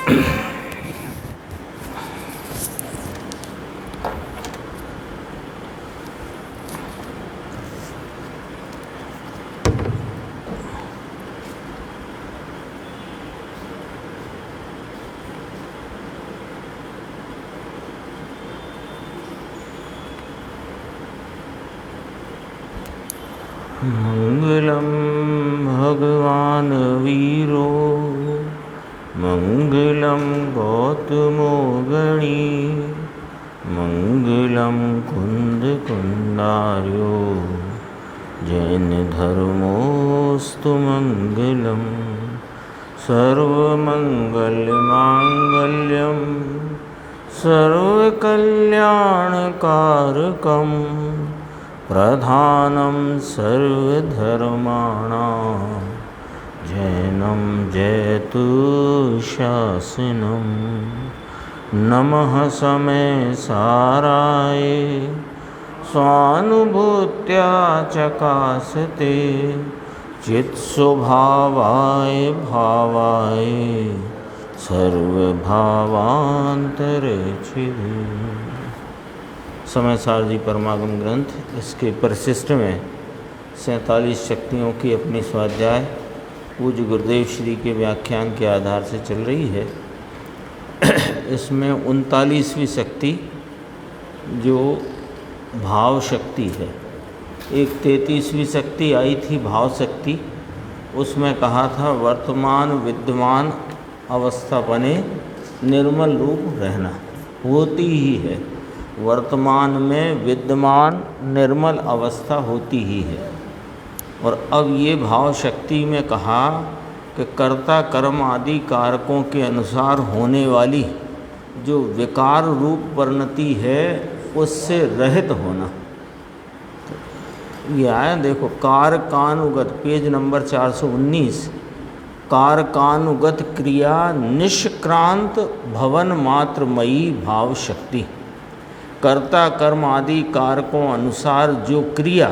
मंगलम भगवान वीरो मंगलम गौतमो गणी मंगलम कुंद कुंडार्यो जैन धर्मोस्तु मंगलम सर्वमंगल मांगल्यम सर्वकल्याणकारकम प्रधानं सर्वधर्माणां जैनं जयतु शासनं नमः समय साराय स्वानुभूत्या चकासते चित्स्वभावाय भावाय सर्वभावान्तरच्छिदे। समय सार जी परमागम ग्रंथ, इसके परिशिष्ट में 47 शक्तियों की अपनी स्वाध्याय पूज्य गुरुदेव श्री के व्याख्यान के आधार से चल रही है। इसमें 39वीं शक्ति जो भाव शक्ति है, एक 33वीं शक्ति आई थी भाव शक्ति, उसमें कहा था वर्तमान विद्यमान अवस्था बने निर्मल रूप रहना, होती ही है। वर्तमान में विद्यमान निर्मल अवस्था होती ही है। और अब ये भाव शक्ति में कहा कि कर्ता कर्म आदि कारकों के अनुसार होने वाली जो विकार रूप परिणति है उससे रहित होना। ये आया देखो, कारकानुगत, पेज नंबर 419, कारकानुगत क्रिया निष्क्रांत भवन मात्रमयी भाव शक्ति। कर्ता कर्म आदि कारकों अनुसार जो क्रिया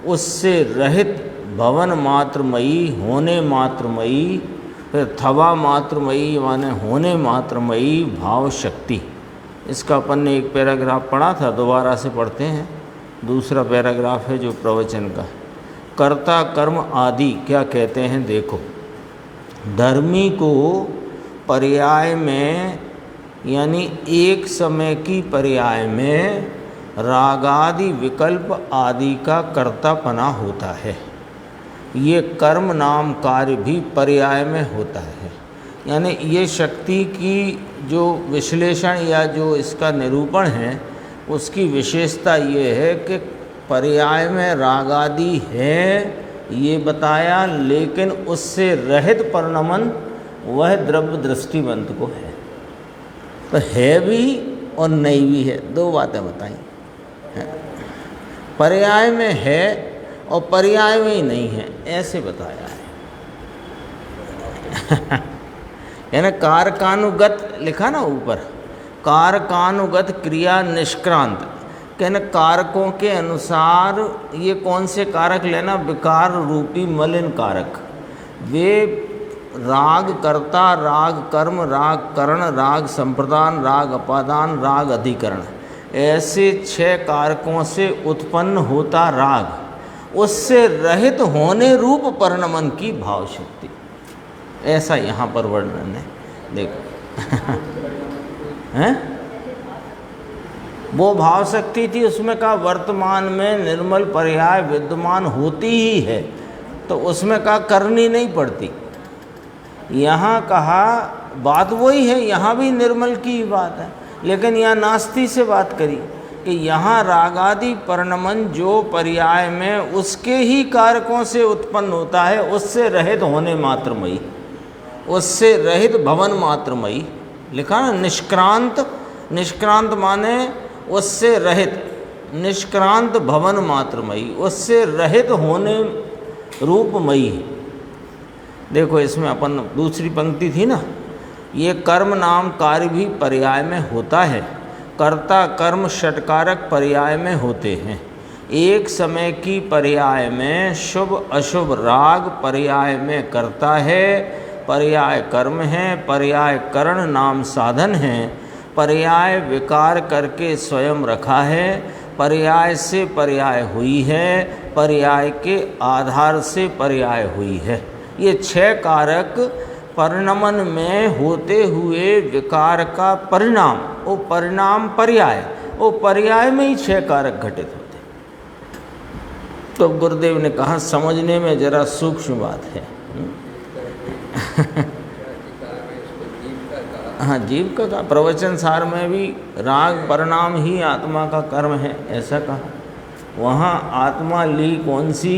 उससे रहित भवन मात्रमयी, होने मात्रमयी, फिर थवा मात्रमयी माने होने मात्रमयी भाव शक्ति। इसका अपन ने एक पैराग्राफ पढ़ा था, दोबारा से पढ़ते हैं। दूसरा पैराग्राफ है जो प्रवचन का। कर्ता कर्म आदि क्या कहते हैं देखो, धर्मी को पर्याय में यानी एक समय की पर्याय में रागादि विकल्प आदि का कर्तापना होता है। ये कर्म नाम कार्य भी पर्याय में होता है। यानी ये शक्ति की जो विश्लेषण या जो इसका निरूपण है उसकी विशेषता ये है कि पर्याय में रागादि है ये बताया, लेकिन उससे रहित परिणमन वह द्रव्य दृष्टिवंत को है। तो है भी और नहीं भी है, दो बातें बताई। पर्याय में है और पर्याय में ही नहीं है, ऐसे बताया है। यानी कारकानुगत लिखा ना ऊपर, कारकानुगत क्रिया निष्क्रांत, कहना कारकों के अनुसार ये कौन से कारक लेना, विकार रूपी मलिन कारक। वे राग कर्ता, राग कर्म, राग करण, राग संप्रदान, राग अपादान, राग अधिकरण, ऐसे 6 कारकों से उत्पन्न होता राग, उससे रहित होने रूप परिणमन की भाव शक्ति। ऐसा यहाँ पर वर्णन है, देखो। हैं? वो भाव शक्ति थी, उसमें कहा वर्तमान में निर्मल पर्याय विद्यमान होती ही है, तो उसमें कहा करनी नहीं पड़ती। यहाँ कहा बात वही है, यहाँ भी निर्मल की बात है, लेकिन यहाँ नास्ती से बात करी कि यहाँ रागादि परिणमन जो पर्याय में उसके ही कारकों से उत्पन्न होता है, उससे रहित होने मात्रमयी, उससे रहित भवन मात्रमयी लिखा ना। निष्क्रांत, निष्क्रांत माने उससे रहित, निष्क्रांत भवन मात्रमयी, उससे रहित होने रूपमयी। देखो इसमें अपन दूसरी पंक्ति थी ना, ये कर्म नाम कार्य भी पर्याय में होता है, कर्ता कर्म षटकारक पर्याय में होते हैं। एक समय की पर्याय में शुभ अशुभ राग पर्याय में करता है, पर्याय कर्म है, पर्याय करण नाम साधन है, पर्याय विकार करके स्वयं रखा है, पर्याय से पर्याय हुई है, पर्याय के आधार से पर्याय हुई है। ये 6 कारक परिणमन में होते हुए विकार का परिणाम, वो परिणाम पर्याय, वो पर्याय में ही 6 कारक घटित होते। तो गुरुदेव ने कहा समझने में जरा सूक्ष्म बात है। हाँ, जीव का प्रवचन सार में भी राग परिणाम ही आत्मा का कर्म है ऐसा कहा। वहाँ आत्मा ली कौन सी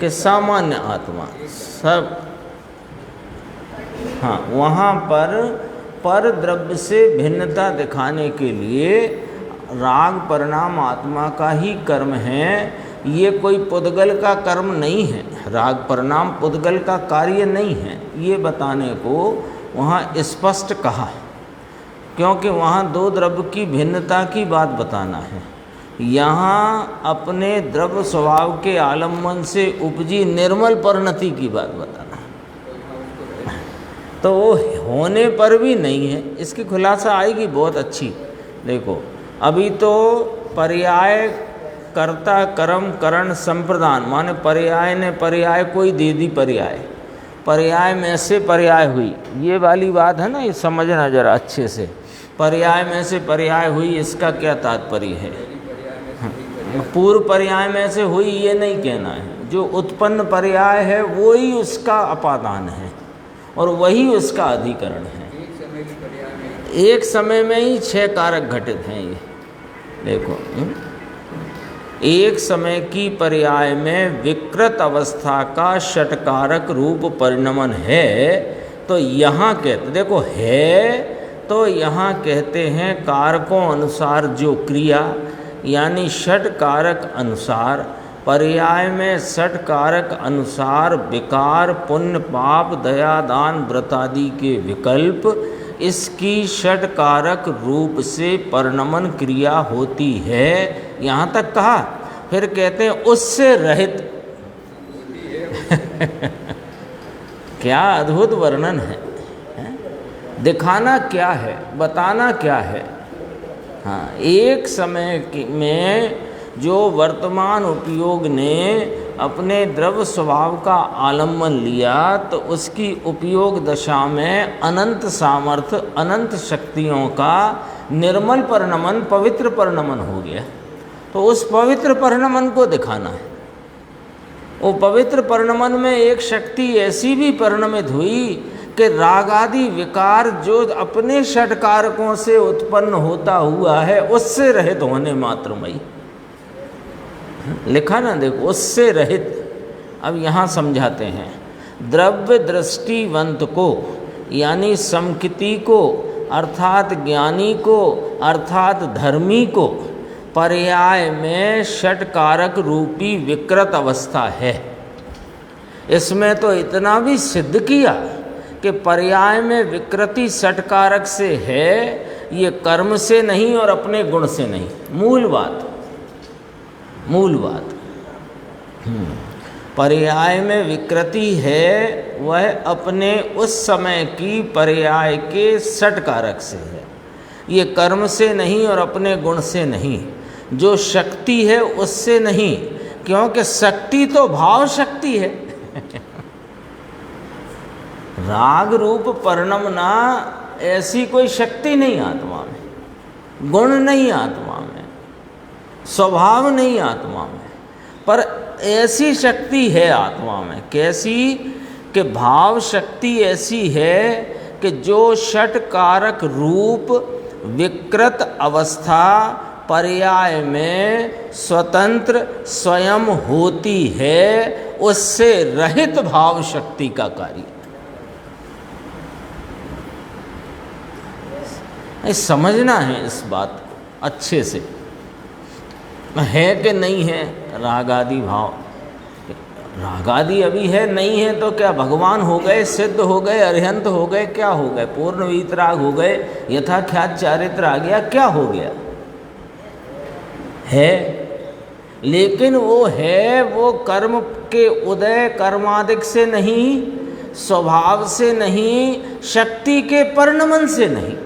कि सामान्य आत्मा सब। हाँ, वहाँ पर द्रव्य से भिन्नता दिखाने के लिए राग परिणाम आत्मा का ही कर्म है, ये कोई पुद्गल का कर्म नहीं है। राग परिणाम पुद्गल का कार्य नहीं है, ये बताने को वहाँ स्पष्ट कहा, क्योंकि वहाँ 2 द्रव्य की भिन्नता की बात बताना है। यहाँ अपने द्रव्य स्वभाव के आलम्बन से उपजी निर्मल परिणति की बात बताना है। तो वो होने पर भी नहीं है, इसकी खुलासा आएगी बहुत अच्छी। देखो, अभी तो पर्याय कर्ता कर्म करण संप्रदान, माने पर्याय ने पर्याय कोई दे दी, पर्याय में से पर्याय हुई, ये वाली बात है ना, ये समझना जरा अच्छे से। पर्याय में से पर्याय हुई, इसका क्या तात्पर्य है? पूर्व पर्याय में से हुई ये नहीं कहना है, जो उत्पन्न पर्याय है वो ही उसका अपादान है और वही उसका अधिकरण है। एक समय में ही 6 कारक घटित हैं। ये देखो, एक समय की पर्याय में विकृत अवस्था का षटकारक रूप परिणमन है, तो यहाँ कहते, देखो है तो यहाँ कहते हैं कारकों अनुसार जो क्रिया, यानी षट कारक अनुसार, पर्याय में षट कारक अनुसार विकार पुण्य पाप दया दान व्रत आदि के विकल्प, इसकी षट कारक रूप से परिणमन क्रिया होती है। यहाँ तक कहा, फिर कहते हैं उससे रहित। क्या अद्भुत वर्णन है, दिखाना क्या है, बताना क्या है। हाँ, एक समय में जो वर्तमान उपयोग ने अपने द्रव्य स्वभाव का आलम्बन लिया, तो उसकी उपयोग दशा में अनंत सामर्थ्य, अनंत शक्तियों का निर्मल परिणमन, पवित्र परिणमन हो गया। तो उस पवित्र परिणमन को दिखाना है। वो पवित्र परिणमन में एक शक्ति ऐसी भी परिणमित हुई कि राग आदि विकार जो अपने षट कारकों से उत्पन्न होता हुआ है, उससे रहित होने मात्रमयी लिखा ना, देखो, उससे रहित। अब यहाँ समझाते हैं, द्रव्य दृष्टिवंत को, यानी समकिति को, अर्थात ज्ञानी को, अर्थात धर्मी को पर्याय में षट कारक रूपी विकृत अवस्था है। इसमें तो इतना भी सिद्ध किया कि पर्याय में विकृति षट कारक से है, ये कर्म से नहीं और अपने गुण से नहीं। मूल बात पर्याय में विकृति है, वह अपने उस समय की पर्याय के षट कारक से है, ये कर्म से नहीं और अपने गुण से नहीं। जो शक्ति है उससे नहीं, क्योंकि शक्ति तो भाव शक्ति है। राग रूप परिणमना ऐसी कोई शक्ति नहीं आत्मा में, गुण नहीं आत्मा में, स्वभाव नहीं आत्मा में, पर ऐसी शक्ति है आत्मा में। कैसी? कि भाव शक्ति ऐसी है कि जो षट कारक रूप विकृत अवस्था पर्याय में स्वतंत्र स्वयं होती है, उससे रहित भाव शक्ति का कार्य। समझना है इस बात अच्छे से, है कि नहीं है राग आदि भाव। राग आदि अभी है, नहीं है तो क्या भगवान हो गए, सिद्ध हो गए, अरिहंत हो गए, क्या हो गए, पूर्ण वीतराग हो गए, यथाख्यात चारित्र आ गया, क्या हो गया? है, लेकिन वो है, वो कर्म के उदय कर्मादिक से नहीं, स्वभाव से नहीं, शक्ति के परिणमन से नहीं।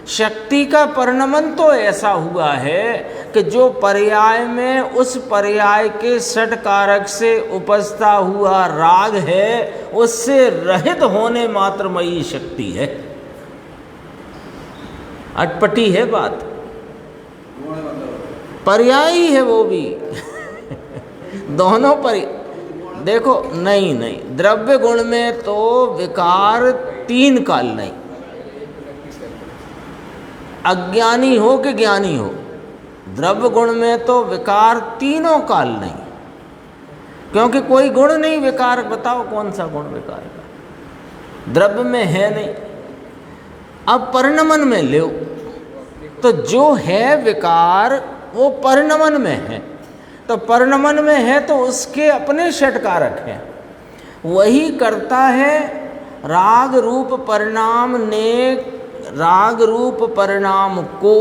शक्ति का परिणमन तो ऐसा हुआ है कि जो पर्याय में उस पर्याय के षट कारक से उपजता हुआ राग है, उससे रहित होने मात्रमयी शक्ति है। अटपटी है बात, पर्याय ही है वो भी दोनों देखो, नहीं, द्रव्य गुण में तो विकार 3 काल नहीं, अज्ञानी हो कि ज्ञानी हो, द्रव्य गुण में तो विकार 3 काल नहीं, क्योंकि कोई गुण नहीं विकार। बताओ कौन सा गुण विकार का द्रव्य में है नहीं। अब परिणमन में लो तो जो है विकार वो परिणमन में है, तो परिणमन में है तो उसके अपने षट कारक हैं। वही करता है राग रूप परिणाम ने, राग रूप परिणाम को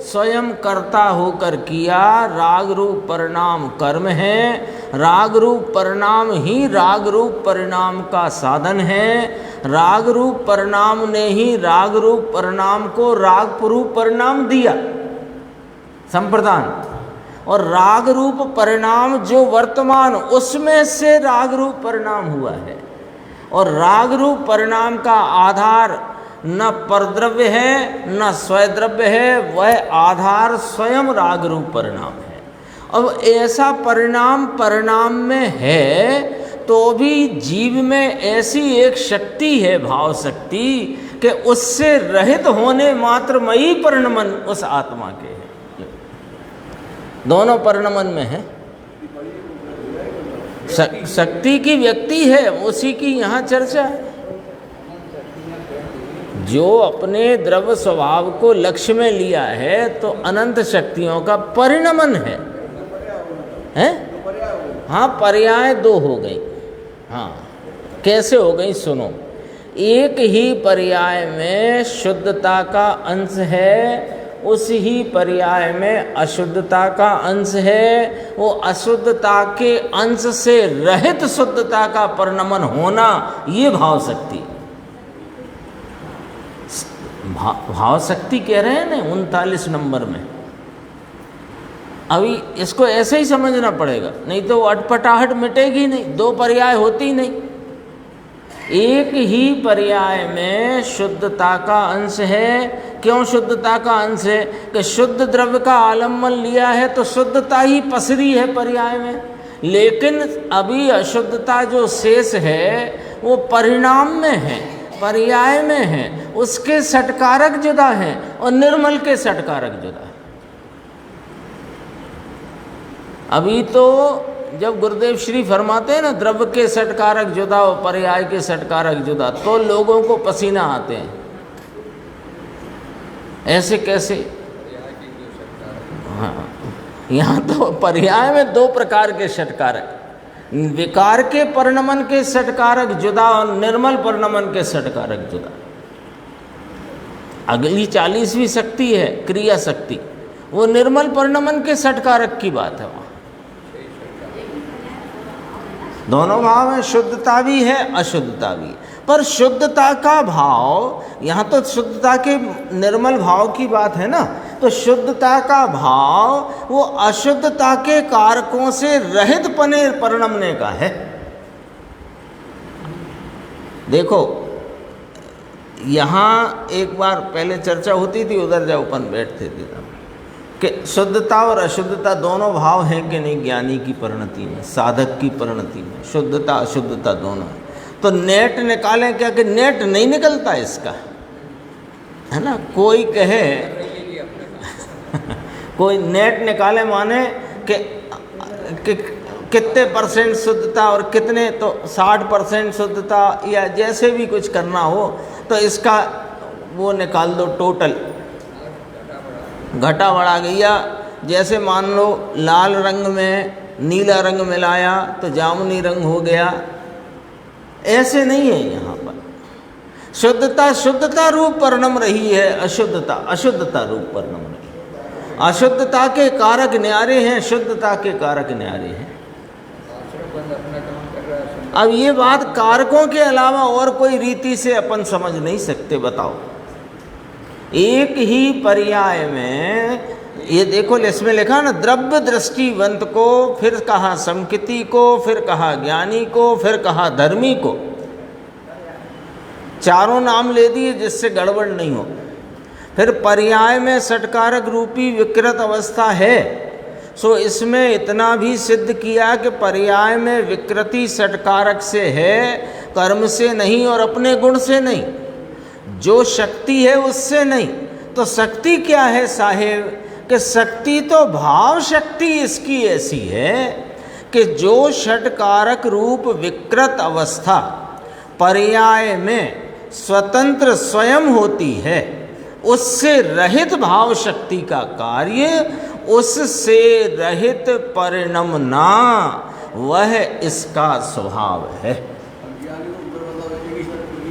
स्वयं कर्ता होकर किया। राग रूप परिणाम कर्म है, राग रूप परिणाम ही राग रूप परिणाम का साधन है। राग रूप परिणाम ने ही राग रूप परिणाम को राग रूप परिणाम दिया, संप्रदान। और राग रूप परिणाम जो वर्तमान, उसमें से राग रूप परिणाम हुआ है। और राग रूप परिणाम का आधार न परद्रव्य है न स्वयद्रव्य है, वह आधार स्वयं राग रूप परिणाम है। अब ऐसा परिणाम में है तो भी जीव में ऐसी एक शक्ति है, भाव शक्ति, कि उससे रहित होने मात्रमयी परिणमन उस आत्मा के है। दोनों परिणमन में है। शक्ति की व्यक्ति है, उसी की यहाँ चर्चा है। जो अपने द्रव्य स्वभाव को लक्ष्य में लिया है तो अनंत शक्तियों का परिणमन है, हैं? हाँ, पर्याय 2 हो गई। हाँ, कैसे हो गई सुनो। एक ही पर्याय में शुद्धता का अंश है, उस ही पर्याय में अशुद्धता का अंश है। वो अशुद्धता के अंश से रहित शुद्धता का परिणमन होना, ये भाव शक्ति। भाव शक्ति कह रहे हैं ना 39 नंबर में। अभी इसको ऐसे ही समझना पड़ेगा, नहीं तो अटपटाहट मिटेगी नहीं, 2 पर्याय होती नहीं। एक ही पर्याय में शुद्धता का अंश है। क्यों शुद्धता का अंश है? कि शुद्ध द्रव्य का आलम्बन लिया है तो शुद्धता ही पसरी है पर्याय में, लेकिन अभी अशुद्धता जो शेष है वो परिणाम में है, पर्याय में है। उसके षटकारक जुदा हैं और निर्मल के षटकारक जुदा है। अभी तो जब गुरुदेव श्री फरमाते हैं ना द्रव्य के षटकारक जुदा और पर्याय के षटकारक जुदा, तो लोगों को पसीना आते हैं। ऐसे कैसे? हाँ, यहाँ तो पर्याय में 2 प्रकार के षटकारक, विकार के परिणमन के षटकारक जुदा और निर्मल परिणमन के षटकारक जुदा। अगली 40वीं शक्ति है क्रिया शक्ति, वो निर्मल परिणमन के षटकारक की बात है। वहाँ दोनों भाव हैं, शुद्धता भी है अशुद्धता भी। पर शुद्धता का भाव, यहाँ तो शुद्धता के निर्मल भाव की बात है ना, तो शुद्धता का भाव वो अशुद्धता के कारकों से रहित पने परिणमने का है। देखो यहाँ एक बार पहले चर्चा होती थी, उधर जा अपन बैठते थे कि शुद्धता और अशुद्धता दोनों भाव हैं कि नहीं ज्ञानी की परिणति में, साधक की परिणति में शुद्धता अशुद्धता दोनों। तो नेट निकालें क्या? कि नेट नहीं निकलता इसका, है ना। कोई कहे कोई नेट निकाले माने कि कितने % शुद्धता और कितने, तो 60% शुद्धता या जैसे भी कुछ करना हो तो इसका वो निकाल दो टोटल, घटा बढ़ा गया। जैसे मान लो लाल रंग में नीला रंग मिलाया तो जामुनी रंग हो गया, ऐसे नहीं है। यहाँ पर शुद्धता शुद्धता रूप परिणम रही है, अशुद्धता अशुद्धता रूप परिणम रही है। अशुद्धता के कारक न्यारे हैं, शुद्धता के कारक न्यारे हैं। अब ये बात कारकों के अलावा और कोई रीति से अपन समझ नहीं सकते। बताओ, एक ही पर्याय में ये देखो, इसमें लिखा ना द्रव्य दृष्टिवंत को, फिर कहा समकिति को, फिर कहा ज्ञानी को, फिर कहा धर्मी को, चारों नाम ले दिए जिससे गड़बड़ नहीं हो। फिर पर्याय में षटकारक रूपी विकृत अवस्था है, सो इसमें इतना भी सिद्ध किया कि पर्याय में विकृति षटकारक से है, कर्म से नहीं और अपने गुण से नहीं, जो शक्ति है उससे नहीं। तो शक्ति क्या है साहेब, कि शक्ति तो भाव शक्ति इसकी ऐसी है कि जो षटकारक रूप विकृत अवस्था पर्याय में स्वतंत्र स्वयं होती है, उससे रहित भाव शक्ति का कार्य उससे रहित परिणमना, वह इसका स्वभाव है।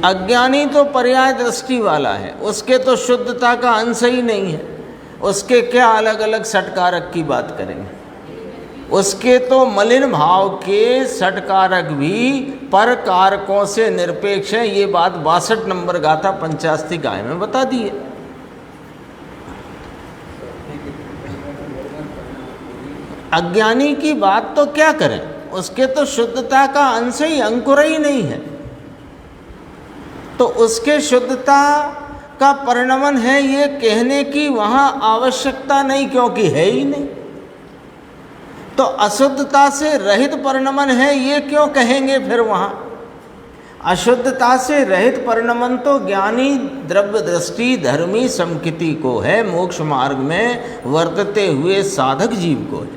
अज्ञानी तो पर्याय दृष्टि वाला है, उसके तो शुद्धता का अंश ही नहीं है, उसके क्या अलग अलग षटकारक की बात करेंगे। उसके तो मलिन भाव के षटकारक भी पर कारकों से निरपेक्ष है। ये बात 62 नंबर गाथा पंचास्ती गाय में बता दी है। अज्ञानी की बात तो क्या करें, उसके तो शुद्धता का अंश ही अंकुर ही नहीं है, तो उसके शुद्धता का परिणमन है ये कहने की वहाँ आवश्यकता नहीं, क्योंकि है ही नहीं। तो अशुद्धता से रहित परिणमन है ये क्यों कहेंगे फिर वहाँ। अशुद्धता से रहित परिणमन तो ज्ञानी द्रव्य दृष्टि धर्मी समकिति को है, मोक्ष मार्ग में वर्तते हुए साधक जीव को है।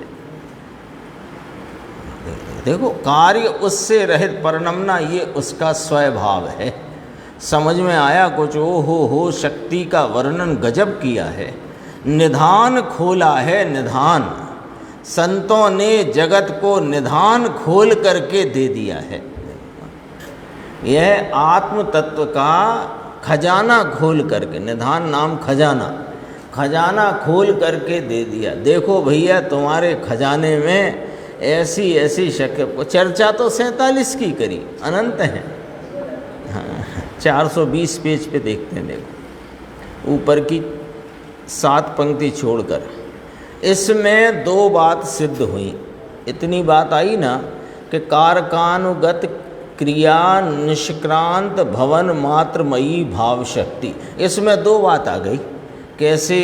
देखो, कार्य उससे रहित परिणमना ये उसका स्वभाव है। समझ में आया कुछ? ओ हो, शक्ति का वर्णन गजब किया है, निधान खोला है, निधान। संतों ने जगत को निधान खोल करके दे दिया है। यह आत्म तत्व का खजाना खोल करके, निधान नाम खजाना, खजाना खोल करके दे दिया। देखो भैया, तुम्हारे खजाने में ऐसी ऐसी शक्ल, चर्चा तो 47 की करी, अनंत है। हाँ, 420 पेज पे देखते हैं। देखो ऊपर की 7 पंक्ति छोड़कर, इसमें 2 बात सिद्ध हुई। इतनी बात आई ना कि कारकानुगत क्रिया निष्क्रांत भवन मात्रमयी भाव शक्ति, इसमें 2 बात आ गई। कैसे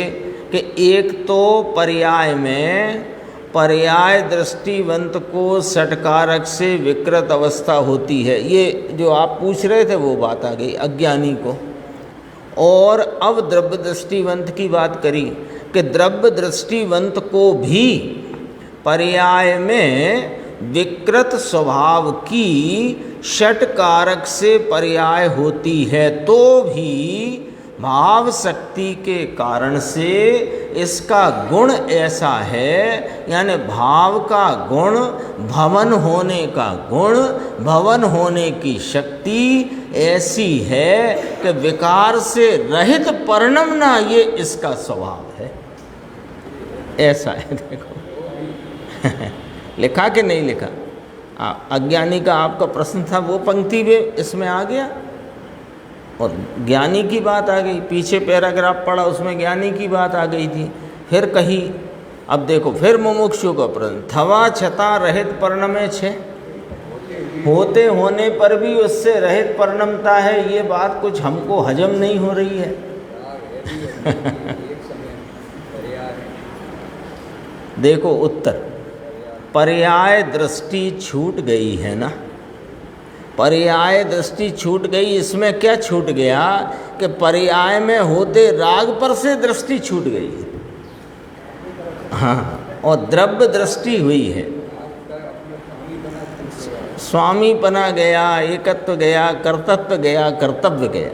कि एक तो पर्याय में पर्याय दृष्टिवंत को षटकारक से विकृत अवस्था होती है, ये जो आप पूछ रहे थे वो बात आ गई अज्ञानी को। और अब द्रव्य दृष्टिवंत की बात करी कि द्रव्य दृष्टिवंत को भी पर्याय में विकृत स्वभाव की षटकारक से पर्याय होती है, तो भी भाव शक्ति के कारण से इसका गुण ऐसा है, यानी भाव का गुण, भवन होने का गुण, भवन होने की शक्ति ऐसी है कि विकार से रहित परिणमना ये इसका स्वभाव है। ऐसा है। देखो लिखा कि नहीं लिखा? अज्ञानी का आपका प्रश्न था, वो पंक्ति भी इसमें आ गया और ज्ञानी की बात आ गई। पीछे पैराग्राफ पढ़ा, उसमें ज्ञानी की बात आ गई थी, फिर कही। अब देखो फिर मुमुक्षु का प्रश्न, थवा छता रहित परिणमे छे, होते होने पर भी उससे रहित परिणमता है, ये बात कुछ हमको हजम नहीं हो रही है। देखो उत्तर, पर्याय दृष्टि छूट गई है ना, पर्याय दृष्टि छूट गई। इसमें क्या छूट गया कि पर्याय में होते राग पर से दृष्टि छूट गई है, हाँ, और द्रव्य दृष्टि हुई है। स्वामीपना गया, एकत्व गया, कर्तत्व गया, कर्तव्य गया,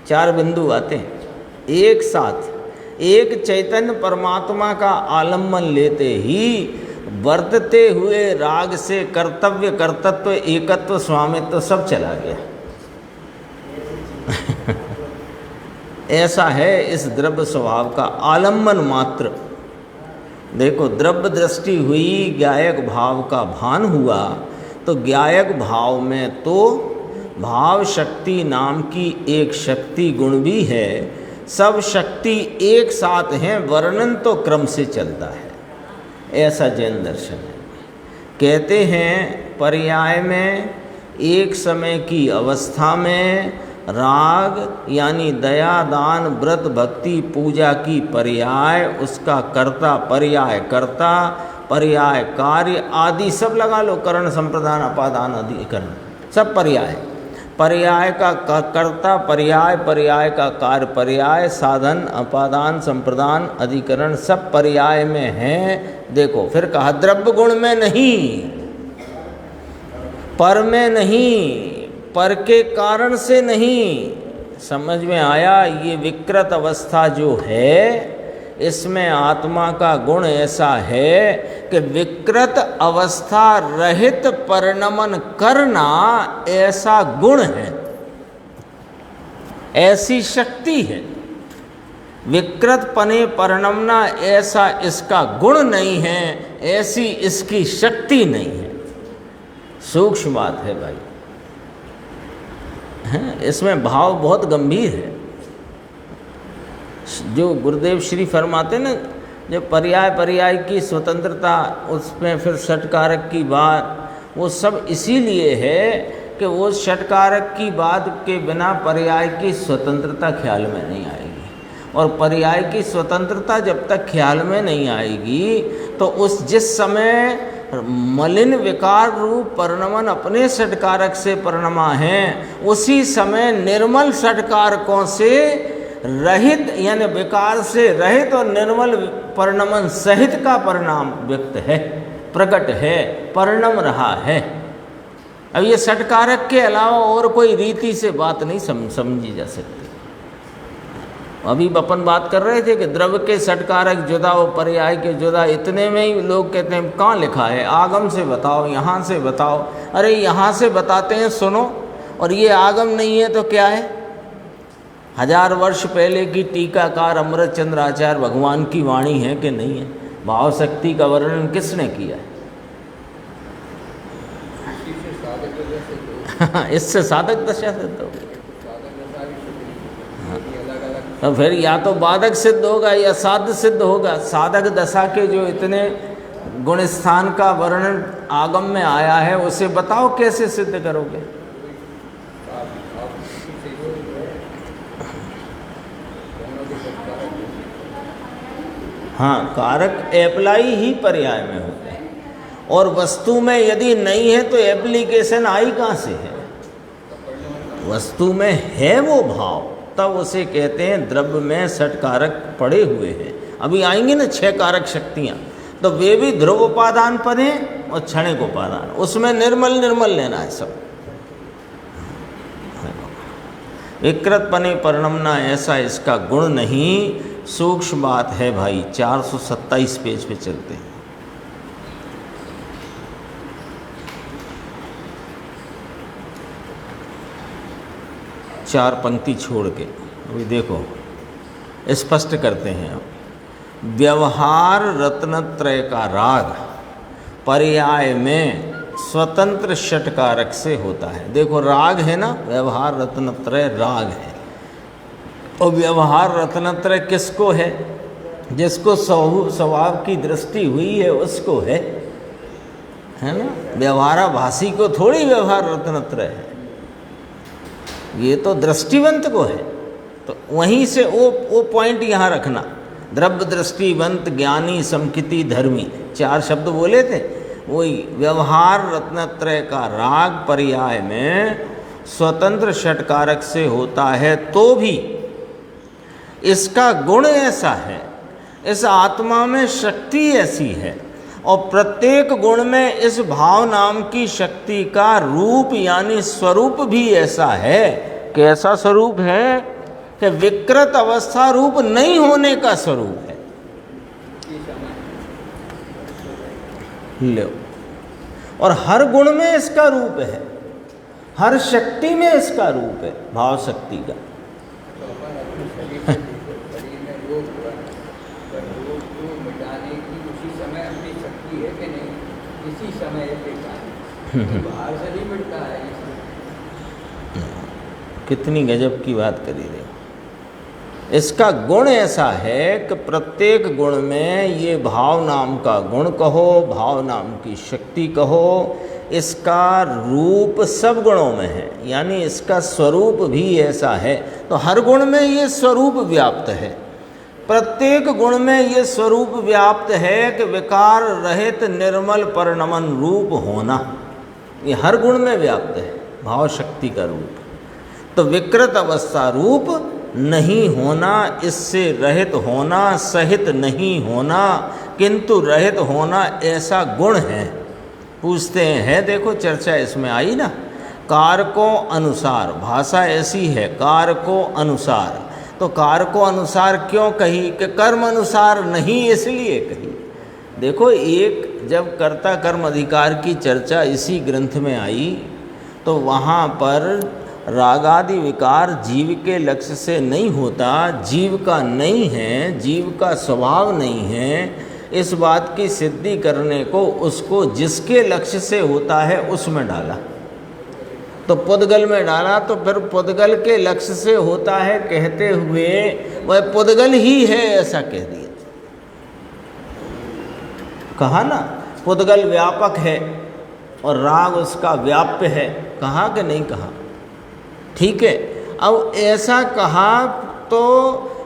4 बिंदु आते हैं एक साथ। एक चैतन्य परमात्मा का आलम्बन लेते ही वर्तते हुए राग से कर्तव्य, कर्तत्व, एकत्व, स्वामित्व सब चला गया। ऐसा है इस द्रव्य स्वभाव का आलम्बन मात्र। देखो द्रव्य दृष्टि हुई, गायक भाव का भान हुआ, तो ज्ञायक भाव में तो भाव शक्ति नाम की एक शक्ति गुण भी है। सब शक्ति एक साथ हैं, वर्णन तो क्रम से चलता है, ऐसा जैन दर्शन है। कहते हैं पर्याय में एक समय की अवस्था में राग यानी दया दान व्रत भक्ति पूजा की पर्याय, उसका कर्ता पर्याय कर्ता पर्याय कार्य आदि सब लगा लो, करण संप्रदान अपादान अधिकरण सब पर्याय, पर्याय का कर्ता पर्याय, पर्याय का कार्य पर्याय, साधन अपादान संप्रदान अधिकरण सब पर्याय में हैं। देखो फिर कहा द्रव्य गुण में नहीं, पर में नहीं, पर के कारण से नहीं। समझ में आया? ये विकृत अवस्था जो है इसमें आत्मा का गुण ऐसा है कि विकृत अवस्था रहित परिणमन करना ऐसा गुण है, ऐसी शक्ति है। विकृत पने परिणमना ऐसा इसका गुण नहीं है, ऐसी इसकी शक्ति नहीं है। सूक्ष्म बात है भाई, इसमें भाव बहुत गंभीर है। जो गुरुदेव श्री फरमाते ना, जो पर्याय पर्याय की स्वतंत्रता, उसमें फिर षटकारक की बात, वो सब इसीलिए है कि वो षटकारक की बात के बिना पर्याय की स्वतंत्रता ख्याल में नहीं आएगी। और पर्याय की स्वतंत्रता जब तक ख्याल में नहीं आएगी तो उस जिस समय मलिन विकार रूप परिणमन अपने षटकारक से परिणमा है, उसी समय निर्मल षटकारकों से रहित यानी विकार से रहित और निर्मल परिणमन सहित का परिणाम व्यक्त है, प्रकट है, परिणम रहा है। अब ये षटकारक के अलावा और कोई रीति से बात नहीं समझी जा सकती। अभी अपन बात कर रहे थे कि द्रव्य के षटकारक जुदा और पर्याय के जुदा, इतने में ही लोग कहते हैं कहाँ लिखा है, आगम से बताओ, यहाँ से बताओ। अरे यहाँ से बताते हैं सुनो, और ये आगम नहीं है तो क्या है? 1000 वर्ष पहले की टीकाकार अमृत चंद्र आचार्य भगवान की वाणी है कि नहीं है? भाव शक्ति का वर्णन किसने किया है? इससे साधक दशा सिद्ध होगी। तो फिर या तो बाधक सिद्ध होगा या साध सिद्ध होगा। साधक दशा के जो इतने गुण स्थान का वर्णन आगम में आया है, उसे बताओ कैसे सिद्ध करोगे? हाँ, कारक एप्लाई ही पर्याय में होते हैं, और वस्तु में यदि नहीं है तो एप्लीकेशन आई कहाँ से है? वस्तु में है वो भाव, तब उसे कहते हैं द्रव्य में षट कारक पड़े हुए हैं। अभी आएंगे ना 6 कारक शक्तियाँ, तो वे भी ध्रुव उपादान पने और क्षणिक उपादान, उसमें निर्मल निर्मल लेना है सब। विकृत पने परिणमना ऐसा इसका गुण नहीं। सूक्ष्म बात है भाई। 427 पेज पे चलते हैं। चार पंक्ति छोड़ के अभी देखो, स्पष्ट करते हैं। व्यवहार रत्नत्रय का राग पर्याय में स्वतंत्र षटकारक से होता है। देखो राग है ना, व्यवहार रत्नत्रय राग है। और व्यवहार रत्नत्रय किसको है? जिसको स्वभाव की दृष्टि हुई है उसको है ना। व्यवहाराभासी को थोड़ी व्यवहार रत्नत्रय है, ये तो दृष्टिवंत को है। तो वहीं से वो पॉइंट यहाँ रखना। द्रव्य दृष्टिवंत ज्ञानी समकिति धर्मी 4 शब्द बोले थे, वही व्यवहार रत्नत्रय का राग पर्याय में स्वतंत्र षटकारक से होता है। तो भी इसका गुण ऐसा है, इस आत्मा में शक्ति ऐसी है, और प्रत्येक गुण में इस भाव नाम की शक्ति का रूप यानी स्वरूप भी ऐसा है। कैसा स्वरूप है? कि विकृत अवस्था रूप नहीं होने का स्वरूप है। लो, और हर गुण में इसका रूप है, हर शक्ति में इसका रूप है, भाव शक्ति का। बाहर से नहीं मिटता है। कितनी गजब की बात करी रे। इसका गुण ऐसा है कि प्रत्येक गुण में ये भाव नाम का गुण कहो, भाव नाम की शक्ति कहो, इसका रूप सब गुणों में है, यानी इसका स्वरूप भी ऐसा है। तो हर गुण में ये स्वरूप व्याप्त है, प्रत्येक गुण में ये स्वरूप व्याप्त है कि विकार रहित निर्मल परिणमन रूप होना, ये हर गुण में व्याप्त है भाव शक्ति का रूप। तो विकृत अवस्था रूप नहीं होना, इससे रहित होना, सहित नहीं होना, किंतु रहित होना ऐसा गुण है। पूछते हैं, देखो चर्चा इसमें आई ना, कारकों अनुसार, भाषा ऐसी है कारकों अनुसार। तो कारकों अनुसार क्यों कही कि कर्म अनुसार नहीं, इसलिए कही। देखो एक जब कर्ता कर्म अधिकार की चर्चा इसी ग्रंथ में आई तो वहाँ पर रागादि विकार जीव के लक्ष्य से नहीं होता, जीव का नहीं है, जीव का स्वभाव नहीं है, इस बात की सिद्धि करने को उसको जिसके लक्ष्य से होता है उसमें डाला। तो पुद्गल में डाला, तो फिर पुद्गल के लक्ष्य से होता है कहते हुए वह पुद्गल ही है ऐसा कह दिया। कहा ना पुद्गल व्यापक है और राग उसका व्याप्य है, कहा कि नहीं कहा? ठीक है। अब ऐसा कहा तो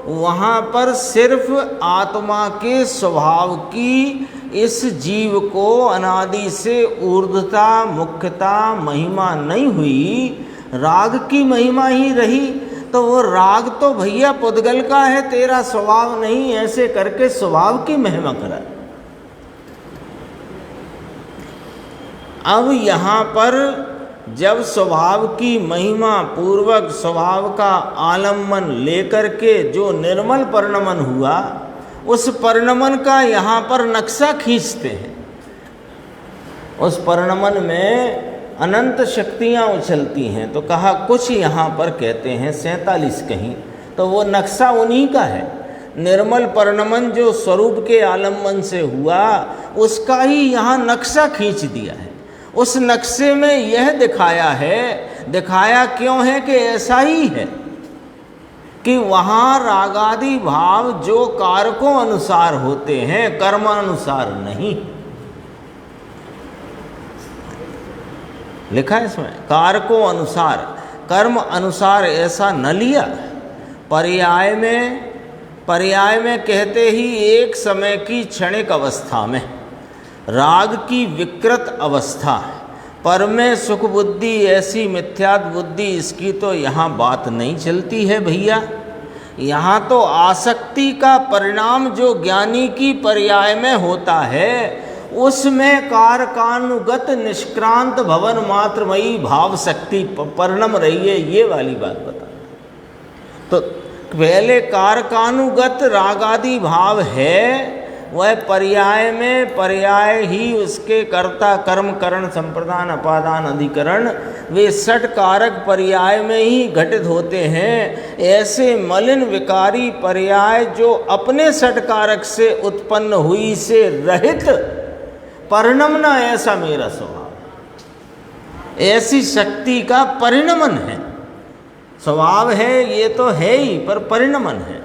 वहाँ पर सिर्फ आत्मा के स्वभाव की इस जीव को अनादि से ऊर्ध्वता मुख्यता महिमा नहीं हुई, राग की महिमा ही रही। तो वो राग तो भैया पुद्गल का है, तेरा स्वभाव नहीं, ऐसे करके स्वभाव की महिमा करा। अब यहाँ पर जब स्वभाव की महिमा पूर्वक स्वभाव का आलम्बन लेकर के जो निर्मल परिणमन हुआ, उस परिणमन का यहाँ पर नक्शा खींचते हैं। उस परिणमन में अनंत शक्तियाँ उछलती हैं। तो कहा कुछ यहाँ पर कहते हैं 47 कहीं, तो वो नक्शा उन्हीं का है। निर्मल परिणमन जो स्वरूप के आलम्बन से हुआ उसका ही यहाँ नक्शा खींच दिया है। उस नक्शे में यह दिखाया है, दिखाया क्यों है कि ऐसा ही है कि वहाँ रागादि भाव जो कारकों अनुसार होते हैं, कर्म अनुसार नहीं। लिखा है इसमें कारकों अनुसार, कर्म अनुसार ऐसा न लिया। पर्याय में कहते ही एक समय की क्षणिक अवस्था में राग की विकृत अवस्था, पर में सुख बुद्धि ऐसी मिथ्यात्व बुद्धि, इसकी तो यहाँ बात नहीं चलती है भैया। यहाँ तो आसक्ति का परिणाम जो ज्ञानी की पर्याय में होता है उसमें कारकानुगत निष्क्रांत भवन मात्रमयी भाव शक्ति परिणम रही है, ये वाली बात बता। तो पहले कारकानुगत रागादि भाव है, वह पर्याय में, पर्याय ही उसके कर्ता कर्म करण संप्रदान अपादान अधिकरण, वे षट कारक पर्याय में ही घटित होते हैं। ऐसे मलिन विकारी पर्याय जो अपने षट कारक से उत्पन्न हुई से रहित परिणमना, ऐसा मेरा स्वभाव। ऐसी शक्ति का परिणमन है, स्वभाव है ये तो है ही, पर परिणमन है।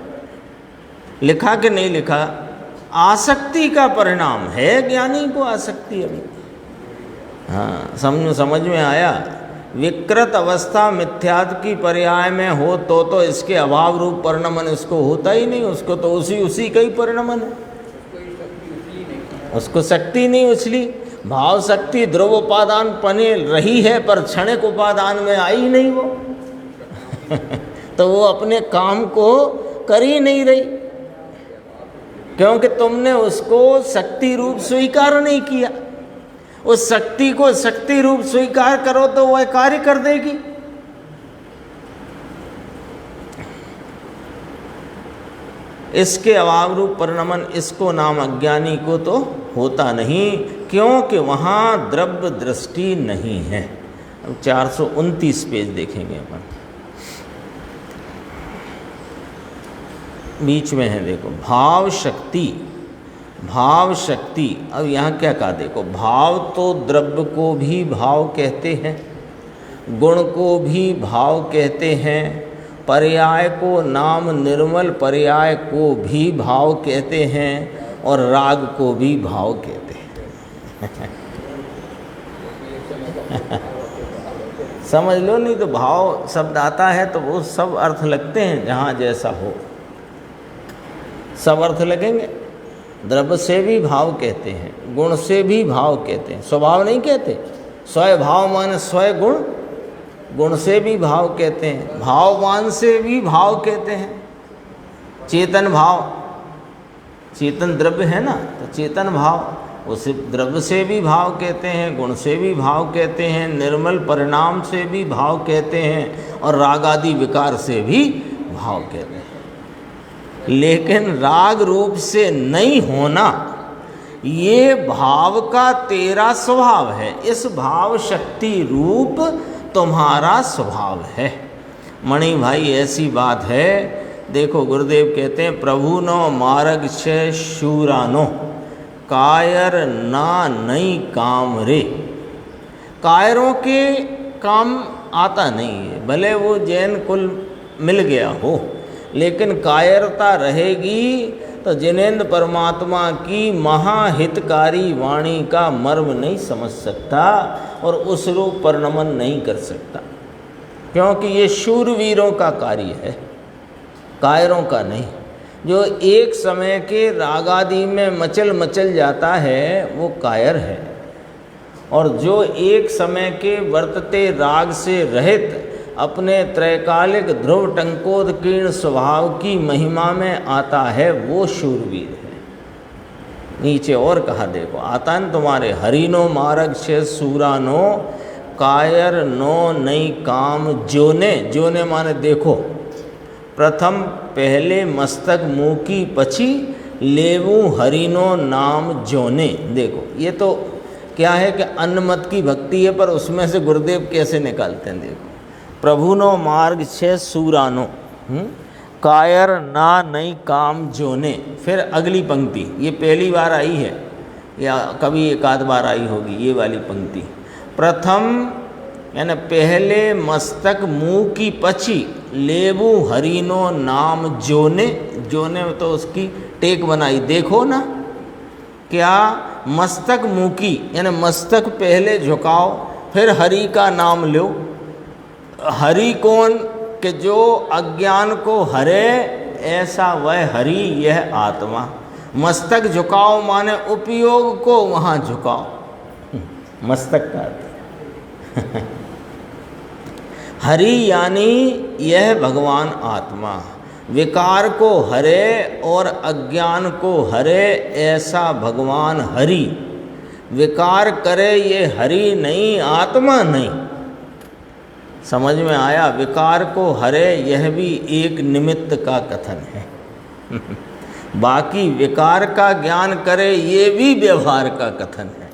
लिखा कि नहीं लिखा? आसक्ति का परिणाम है ज्ञानी को आसक्ति। अभी हाँ समझ में आया। विकृत अवस्था मिथ्यात्व की पर्याय में हो तो इसके अभाव रूप परिणमन इसको होता ही नहीं, उसको तो उसी का ही परिणमन है, उसको शक्ति नहीं उछली। भाव शक्ति ध्रुव उपादान पने रही है पर क्षणिक उपादान में आई नहीं वो तो वो अपने काम को कर ही नहीं रही, क्योंकि तुमने उसको शक्ति रूप स्वीकार नहीं किया। उस शक्ति को शक्ति रूप स्वीकार करो तो वह कार्य कर देगी। इसके अभाव रूप परिणमन इसको नाम अज्ञानी को तो होता नहीं, क्योंकि वहाँ द्रव्य दृष्टि नहीं है। अब 429 पेज देखेंगे अपन, बीच में है देखो, भाव शक्ति भाव शक्ति। अब यहाँ क्या कहा देखो, भाव तो द्रव्य को भी भाव कहते हैं, गुण को भी भाव कहते हैं, पर्याय को नाम निर्मल पर्याय को भी भाव कहते हैं और राग को भी भाव कहते हैं। समझ लो, नहीं तो भाव शब्द आता है तो वो सब अर्थ लगते हैं, जहाँ जैसा हो सब अर्थ लगेंगे। द्रव्य से भी भाव कहते हैं, गुण से भी भाव कहते हैं, स्वभाव नहीं कहते। स्वभाव माने स्वय गुण, गुण से भी भाव कहते हैं, भाववान से भी भाव कहते हैं। चेतन भाव, चेतन द्रव्य है ना, तो चेतन भाव उसे द्रव्य से भी भाव कहते हैं, गुण से भी भाव कहते हैं, निर्मल परिणाम से भी भाव कहते हैं और राग आदि विकार से भी भाव कहते हैं। लेकिन राग रूप से नहीं होना ये भाव का तेरा स्वभाव है, इस भाव शक्ति रूप तुम्हारा स्वभाव है। मणि भाई ऐसी बात है, देखो गुरुदेव कहते हैं प्रभु नो मार्ग छे शूरानो कायर ना नई काम रे। कायरों के काम आता नहीं है, भले वो जैन कुल मिल गया हो, लेकिन कायरता रहेगी तो जिनेंद्र परमात्मा की महाहितकारी वाणी का मर्म नहीं समझ सकता और उस रूप पर नमन नहीं कर सकता, क्योंकि ये शूरवीरों का कार्य है, कायरों का नहीं। जो एक समय के रागादि में मचल जाता है वो कायर है, और जो एक समय के वर्तते राग से रहित अपने त्रैकालिक ध्रुव टंकोदकीर्ण स्वभाव की महिमा में आता है वो शूरवीर है। नीचे और कहा देखो, आता न तुम्हारे हरिनो मार्ग छे सूरानो कायर नो नई काम जोने। जोने माने देखो, प्रथम पहले मस्तक मुँह की पछी लेवू हरिनो नाम जोने। देखो ये तो क्या है कि अन्नमत की भक्ति है, पर उसमें से गुरुदेव कैसे निकालते हैं देखो, प्रभु नो मार्ग छे सूरानो कायर ना नई काम जोने। फिर अगली पंक्ति, ये पहली बार आई है या कभी एक आध बार आई होगी ये वाली पंक्ति। प्रथम यानी पहले मस्तक मुँह की पछी लेबू हरिनो नाम जोने। जोने तो उसकी टेक बनाई, देखो ना क्या मस्तक मुँह की यानी मस्तक पहले झुकाओ फिर हरि का नाम लो। हरि कौन कि जो अज्ञान को हरे, ऐसा वह हरि यह आत्मा। मस्तक झुकाओ माने उपयोग को वहाँ झुकाओ, मस्तक का हरि यानी यह भगवान आत्मा विकार को हरे और अज्ञान को हरे, ऐसा भगवान हरि। विकार करे ये हरि नहीं, आत्मा नहीं। समझ में आया? विकार को हरे यह भी एक निमित्त का कथन है। बाकी विकार का ज्ञान करे ये भी व्यवहार का कथन है।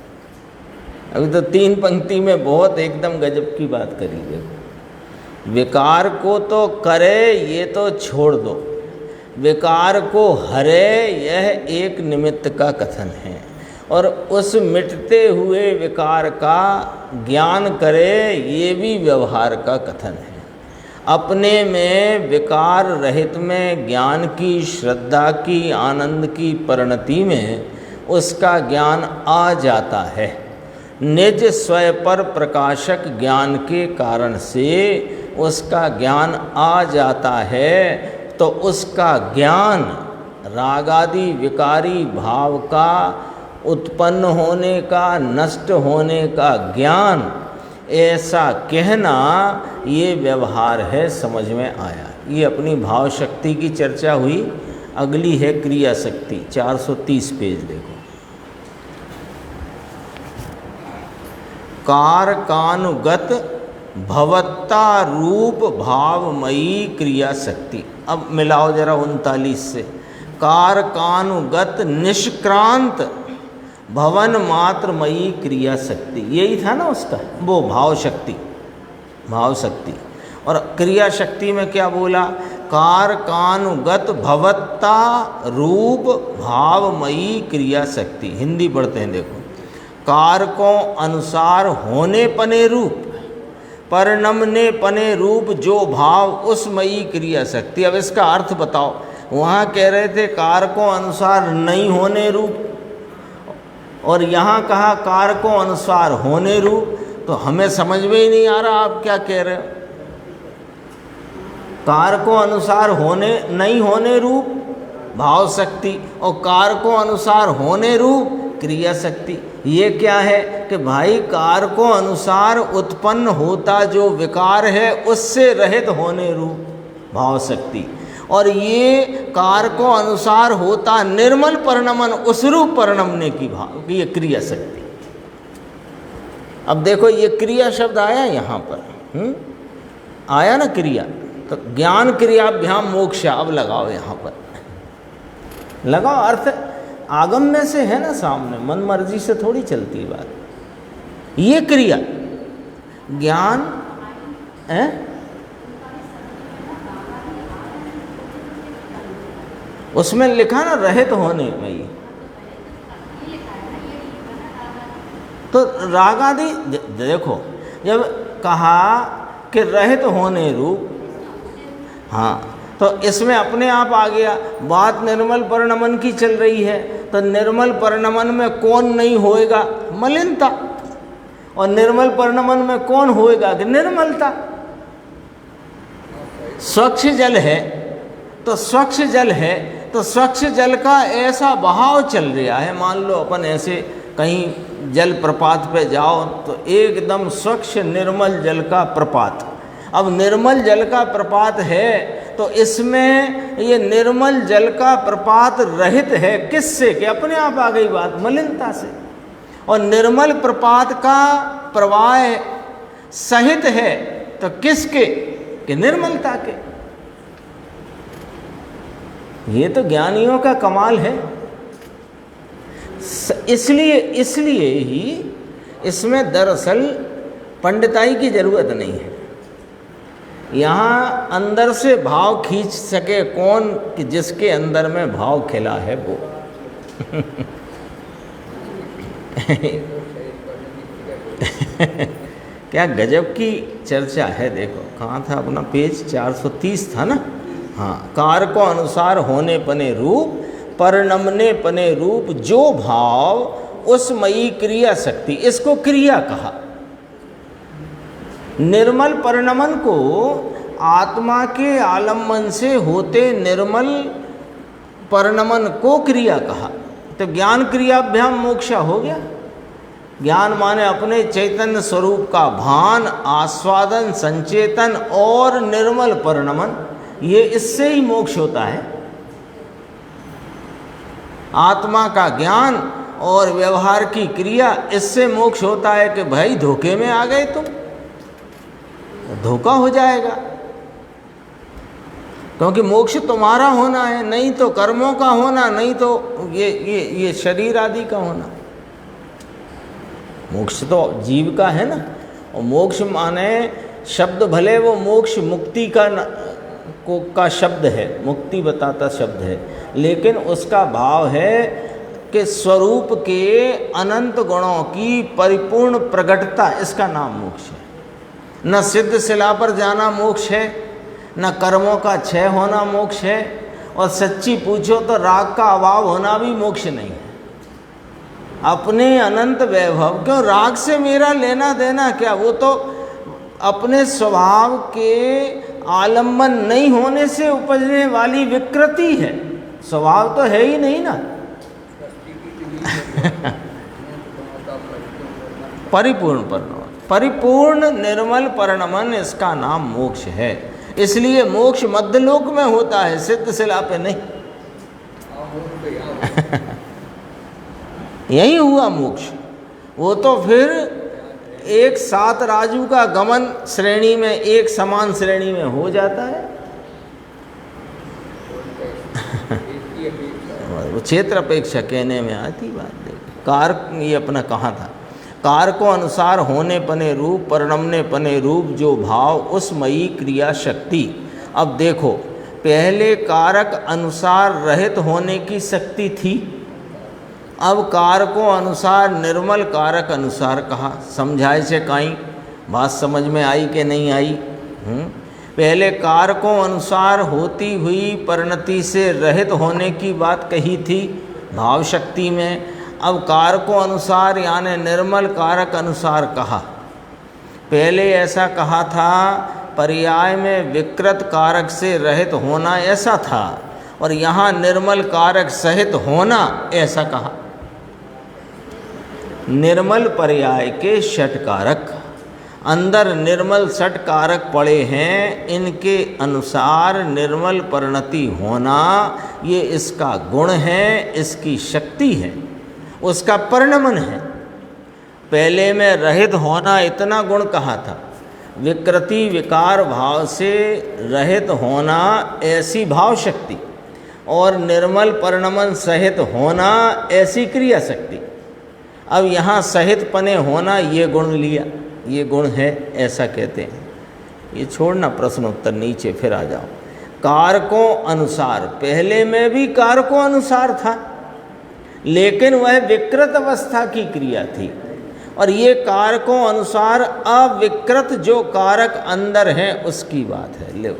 अभी तो 3 पंक्ति में बहुत एकदम गजब की बात करी। देखो, विकार को तो करे ये तो छोड़ दो, विकार को हरे यह एक निमित्त का कथन है, और उस मिटते हुए विकार का ज्ञान करे ये भी व्यवहार का कथन है। अपने में विकार रहित में ज्ञान की, श्रद्धा की, आनंद की परिणति में उसका ज्ञान आ जाता है। निज स्वय पर प्रकाशक ज्ञान के कारण से उसका ज्ञान आ जाता है, तो उसका ज्ञान रागादि विकारी भाव का उत्पन्न होने का, नष्ट होने का ज्ञान, ऐसा कहना ये व्यवहार है। समझ में आया? ये अपनी भाव शक्ति की चर्चा हुई। अगली है क्रिया शक्ति, 430 पेज देखो। कारकानुगत भवत्ता रूप भावमयी क्रिया शक्ति। अब मिलाओ जरा 39 से। कारकानुगत निष्क्रांत भवन मात्रमयी क्रिया शक्ति, यही था ना उसका, वो भाव शक्ति। भाव शक्ति और क्रिया शक्ति में क्या बोला कारकानुगत भवत्ता रूप भावमयी क्रिया शक्ति। हिंदी पढ़ते हैं, देखो। कारकों अनुसार होने पने रूप, परिणमने पने रूप जो भाव उसमयी क्रिया शक्ति। अब इसका अर्थ बताओ। वहाँ कह रहे थे कारकों अनुसार नहीं होने रूप, और यहाँ कहा कारकों अनुसार होने रूप। तो हमें समझ में ही नहीं आ रहा आप क्या कह रहे हो। कारकों अनुसार होने नहीं होने रूप भाव शक्ति, और कारकों अनुसार होने रूप क्रिया शक्ति। ये क्या है कि भाई कारकों अनुसार उत्पन्न होता जो विकार है उससे रहित होने रूप भाव शक्ति, और ये कारकों अनुसार होता निर्मल परिणमन उस रूप परिणमने की भाव, ये क्रिया शक्ति। अब देखो ये क्रिया शब्द आया यहाँ पर, आया ना क्रिया, तो ज्ञान क्रियाभ्याम मोक्ष। अब लगाओ यहाँ पर, लगाओ। अर्थ आगम में से है ना सामने, मन मर्जी से थोड़ी चलती बात। ये क्रिया ज्ञान है, उसमें लिखा ना रहित होने में ही। तो राग आदि देखो, जब कहा कि रहित होने रूप, हाँ, तो इसमें अपने आप आ गया। बात निर्मल परिणमन की चल रही है, तो निर्मल परिणमन में कौन नहीं होएगा? मलिनता। और निर्मल परिणमन में कौन होएगा कि निर्मलता। स्वच्छ जल है तो स्वच्छ जल है, तो स्वच्छ जल का ऐसा बहाव चल रहा है। मान लो अपन ऐसे कहीं जल प्रपात पे जाओ तो एकदम स्वच्छ निर्मल जल का प्रपात। अब निर्मल जल का प्रपात है तो इसमें ये निर्मल जल का प्रपात रहित है किससे? कि अपने आप आ गई बात, मलिनता से। और निर्मल प्रपात का प्रवाह सहित है तो किसके? कि निर्मलता के। ये तो ज्ञानियों का कमाल है। इसलिए ही इसमें दरअसल पंडिताई की जरूरत नहीं है। यहाँ अंदर से भाव खींच सके कौन? कि जिसके अंदर में भाव खिला है वो। क्या गजब की चर्चा है। देखो कहाँ था अपना पेज 430 था ना। हाँ, कारकों अनुसार होने पने रूप, परिणमने पने रूप जो भाव उसमयी क्रिया शक्ति, इसको क्रिया कहा। निर्मल परिणमन को आत्मा के आलम्बन से होते निर्मल परिणमन को क्रिया कहा। तो ज्ञान क्रियाभ्याम मोक्षा हो गया। ज्ञान माने अपने चैतन्य स्वरूप का भान, आस्वादन, संचेतन और निर्मल परिणमन। ये इससे ही मोक्ष होता है। आत्मा का ज्ञान और व्यवहार की क्रिया, इससे मोक्ष होता है। कि भाई धोखे में आ गए तुम, धोखा हो जाएगा। क्योंकि मोक्ष तुम्हारा होना है, नहीं तो कर्मों का होना, नहीं तो ये शरीर आदि का होना। मोक्ष तो जीव का है ना। और मोक्ष माने शब्द भले वो मोक्ष मुक्ति का शब्द है, मुक्ति बताता शब्द है, लेकिन उसका भाव है कि स्वरूप के अनंत गुणों की परिपूर्ण प्रकटता, इसका नाम मोक्ष है। न सिद्ध शिला पर जाना मोक्ष है, न कर्मों का क्षय होना मोक्ष है, और सच्ची पूछो तो राग का अभाव होना भी मोक्ष नहीं है। अपने अनंत वैभव, क्यों राग से मेरा लेना देना क्या? वो तो अपने स्वभाव के आलम्बन नहीं होने से उपजने वाली विकृति है। स्वभाव तो है ही नहीं ना। परिपूर्ण परिणमन, परिपूर्ण निर्मल परिणमन, इसका नाम मोक्ष है। इसलिए मोक्ष मध्यलोक में होता है, सिद्ध शिला पे नहीं। यही हुआ मोक्ष। वो तो फिर एक सात राजू का गमन श्रेणी में, एक समान श्रेणी में हो जाता है। वो क्षेत्र अपेक्षा कहने में आती बात। कारक ये अपना कहाँ था? कारकों अनुसार होने पने रूप, परिणमने पने रूप जो भाव उसमयी क्रिया शक्ति। अब देखो पहले कारक अनुसार रहित होने की शक्ति थी, अब कारकों अनुसार निर्मल कारक अनुसार कहा। समझाए से काई बात समझ में आई कि नहीं आई? पहले कारकों अनुसार होती हुई परिणति से रहित होने की बात कही थी भाव शक्ति में, अब कारकों अनुसार यानी निर्मल कारक अनुसार कहा। पहले ऐसा कहा था पर्याय में विकृत कारक से रहित होना ऐसा था, और यहाँ निर्मल कारक सहित होना ऐसा कहा। निर्मल पर्याय के षट कारक अंदर निर्मल षट कारक पड़े हैं, इनके अनुसार निर्मल परिणति होना ये इसका गुण है, इसकी शक्ति है, उसका परिणमन है। पहले में रहित होना इतना गुण कहा था, विकृति विकार भाव से रहित होना ऐसी भाव शक्ति, और निर्मल परिणमन सहित होना ऐसी क्रिया शक्ति। अब यहाँ सहित पने होना ये गुण लिया, ये गुण है ऐसा कहते हैं। ये छोड़ना प्रश्न उत्तर, नीचे फिर आ जाओ। कारकों अनुसार, पहले में भी कारकों अनुसार था, लेकिन वह विकृत अवस्था की क्रिया थी, और ये कारकों अनुसार अविकृत जो कारक अंदर हैं उसकी बात है। ले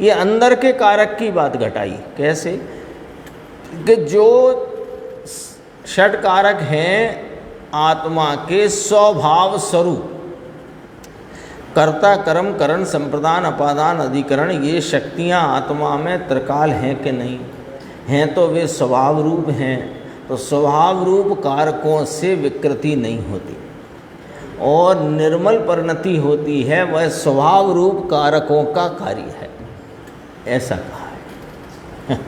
ये अंदर के कारक की बात घटाई। कैसे कि जो षट कारक हैं आत्मा के स्वभाव स्वरूप, कर्ता कर्म करण संप्रदान अपादान अधिकरण, ये शक्तियाँ आत्मा में त्रिकाल हैं कि नहीं हैं? तो वे स्वभाव रूप हैं, तो स्वभाव रूप कारकों से विकृति नहीं होती, और निर्मल परिणति होती है, वह स्वभाव रूप कारकों का कार्य है, ऐसा कहा है।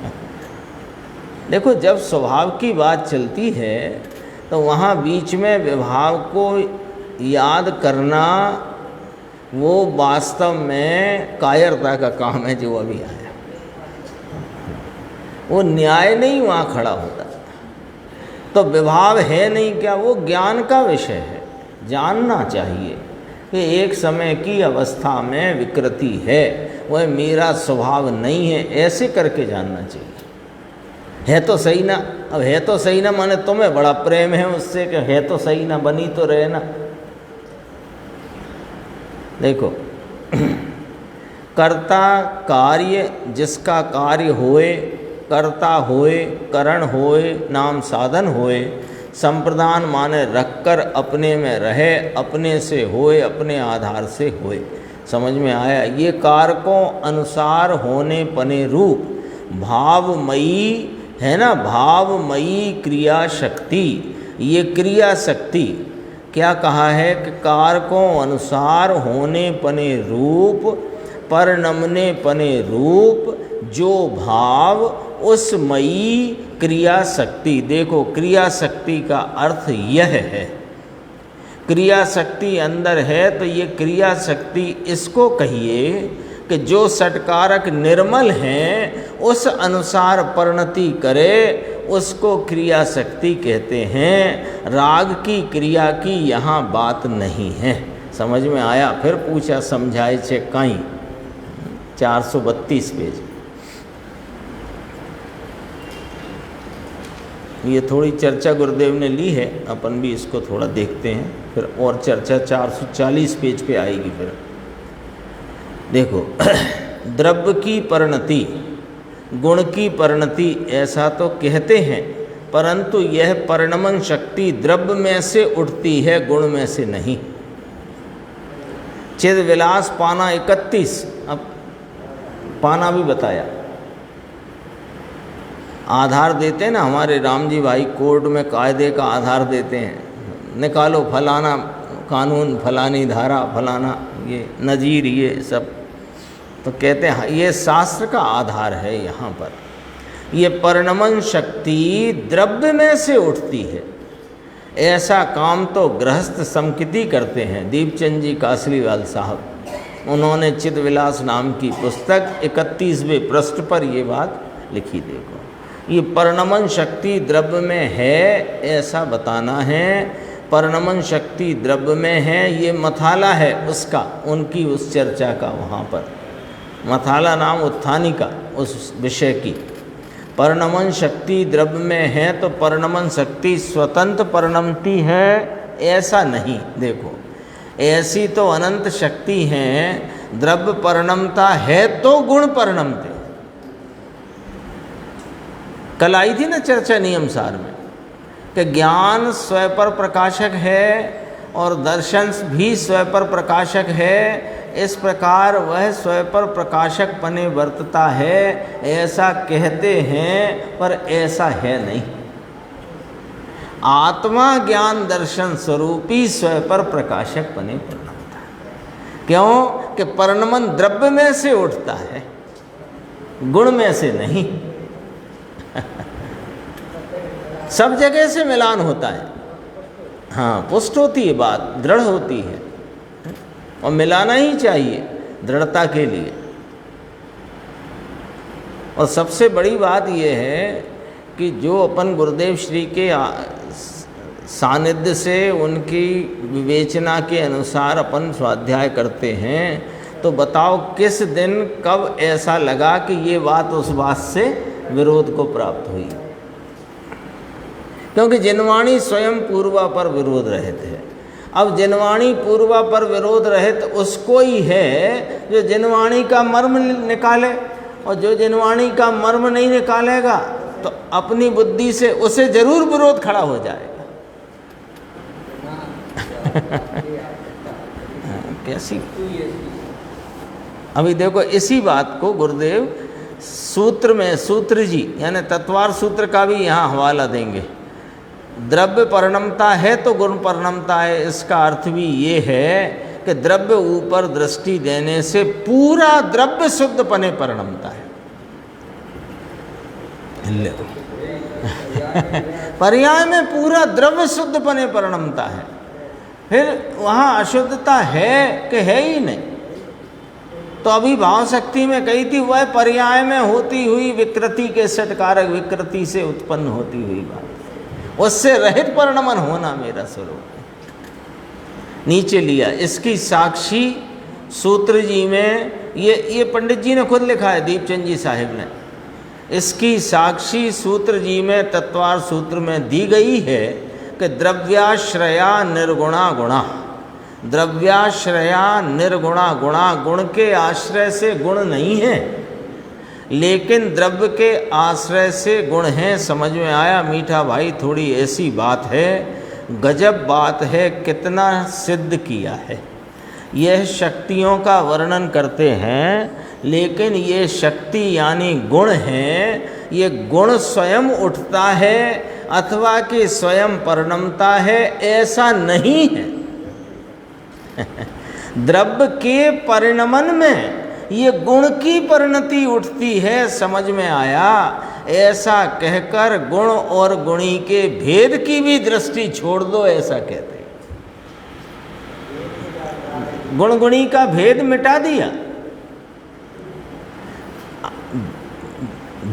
देखो, जब स्वभाव की बात चलती है तो वहाँ बीच में विभाव को याद करना वो वास्तव में कायरता का काम है जो अभी आया। वो न्याय नहीं वहाँ खड़ा होता। तो विभाव है नहीं क्या? वो ज्ञान का विषय है। जानना चाहिए कि एक समय की अवस्था में विकृति है, वह मेरा स्वभाव नहीं है, ऐसे करके जानना चाहिए। है तो सही ना, अब है तो सही ना माने तुम्हें बड़ा प्रेम है उससे कि है तो सही ना, बनी तो रहे ना। देखो, कर्ता कार्य, जिसका कार्य होए, कर्ता होए, करण होए, नाम साधन होए, संप्रदान माने रखकर अपने में रहे, अपने से होए, अपने आधार से होए। समझ में आया? ये कारकों अनुसार होने पने रूप भावमयी है ना, भावमयी क्रिया शक्ति। ये क्रिया शक्ति क्या कहा है कि कारकों अनुसार होने पने रूप, परिणमने पने रूप, जो भाव उस मयी क्रिया शक्ति। देखो, क्रिया शक्ति का अर्थ यह है, क्रिया शक्ति अंदर है तो ये क्रिया शक्ति इसको कहिए कि जो षटकारक निर्मल हैं उस अनुसार परिणति करे, उसको क्रिया शक्ति कहते हैं। राग की क्रिया की यहाँ बात नहीं है। समझ में आया? फिर पूछा समझाए छे कहीं 432 पेज। ये थोड़ी चर्चा गुरुदेव ने ली है, अपन भी इसको थोड़ा देखते हैं, फिर और चर्चा 440 पेज पे आएगी। फिर देखो, द्रव्य की परिणति, गुण की परिणति ऐसा तो कहते हैं, परंतु यह परिणमन शक्ति द्रव्य में से उठती है, गुण में से नहीं। चिद विलास पाना 31, अब पाना भी बताया। आधार देते हैं ना हमारे राम जी भाई, कोर्ट में कायदे का आधार देते हैं, निकालो फलाना कानून, फलानी धारा, फलाना ये नजीर, ये सब तो कहते हैं ये शास्त्र का आधार है। यहाँ पर ये परिणमन शक्ति द्रव्य में से उठती है, ऐसा काम तो गृहस्थ समकिति करते हैं। दीपचंद जी कासलीवाल साहब, उन्होंने चिद विलास नाम की पुस्तक 31वें पृष्ठ पर ये बात लिखी। देखो, ये परिणमन शक्ति द्रव्य में है ऐसा बताना है। परिणमन शक्ति द्रव्य में है, ये मथाला है उसका, उनकी उस चर्चा का वहाँ पर। मथाला नाम उत्थानिका उस विषय की। परिणमन शक्ति द्रव्य में है तो परिणमन शक्ति स्वतंत्र परिणमती है, ऐसा नहीं। देखो, ऐसी तो अनंत शक्ति है, द्रव्य परिणमता है तो गुण परिणमते। कल आई थी ना चर्चा नियम सार में कि ज्ञान स्वयं पर प्रकाशक है और दर्शन भी स्वयं पर प्रकाशक है। इस प्रकार वह स्वयं पर प्रकाशक पने वर्तता है, ऐसा कहते हैं, पर ऐसा है नहीं। आत्मा ज्ञान दर्शन स्वरूपी स्वयं पर प्रकाशक पने परिणमता है। क्यों कि परिणमन द्रव्य में से उठता है, गुण में से नहीं। सब जगह से मिलान होता है। हाँ, पुष्ट होती है बात, दृढ़ होती है, और मिलाना ही चाहिए दृढ़ता के लिए। और सबसे बड़ी बात यह है कि जो अपन गुरुदेव श्री के सानिध्य से उनकी विवेचना के अनुसार अपन स्वाध्याय करते हैं, तो बताओ किस दिन कब ऐसा लगा कि ये बात उस बात से विरोध को प्राप्त हुई। क्योंकि जिनवाणी स्वयं पूर्वा पर विरोध रहित है। अब जिनवाणी पूर्वा पर विरोध रहित उसको ही है जो जिनवाणी का मर्म निकाले, और जो जिनवाणी का मर्म नहीं निकालेगा तो अपनी बुद्धि से उसे जरूर विरोध खड़ा हो जाएगा। कैसी अभी देखो, इसी बात को गुरुदेव सूत्र में, सूत्र जी यानी तत्वार सूत्र का भी यहाँ हवाला देंगे। द्रव्य परिणमता है तो गुण परिणमता है, इसका अर्थ भी ये है कि द्रव्य ऊपर दृष्टि देने से पूरा द्रव्य शुद्ध पने परिणमता है। पर्याय में पूरा द्रव्य शुद्ध पने परिणमता है। फिर वहाँ अशुद्धता है कि है ही नहीं। तो अभी भाव शक्ति में कही थी, वह पर्याय में होती हुई विकृति के षटकारक विकृति से उत्पन्न होती हुई बात, उससे रहित परिणमन होना मेरा स्वरूप। नीचे लिया इसकी साक्षी सूत्र जी में, ये पंडित जी ने खुद लिखा है, दीपचंद जी साहिब ने। इसकी साक्षी सूत्र जी में तत्वार सूत्र में दी गई है कि द्रव्याश्रया निर्गुणा गुणा। द्रव्याश्रया निर्गुणा गुणा, गुण के आश्रय से गुण नहीं है, लेकिन द्रव्य के आश्रय से गुण हैं। समझ में आया मीठा भाई? थोड़ी ऐसी बात है, गजब बात है, कितना सिद्ध किया है। यह शक्तियों का वर्णन करते हैं, लेकिन ये शक्ति यानी गुण हैं, ये गुण स्वयं उठता है अथवा कि स्वयं परिणमता है, ऐसा नहीं है। द्रव्य के परिणमन में ये गुण की परिणति उठती है, समझ में आया? ऐसा कहकर गुण और गुणी के भेद की भी दृष्टि छोड़ दो, ऐसा कहते हैं। गुण गुणी का भेद मिटा दिया।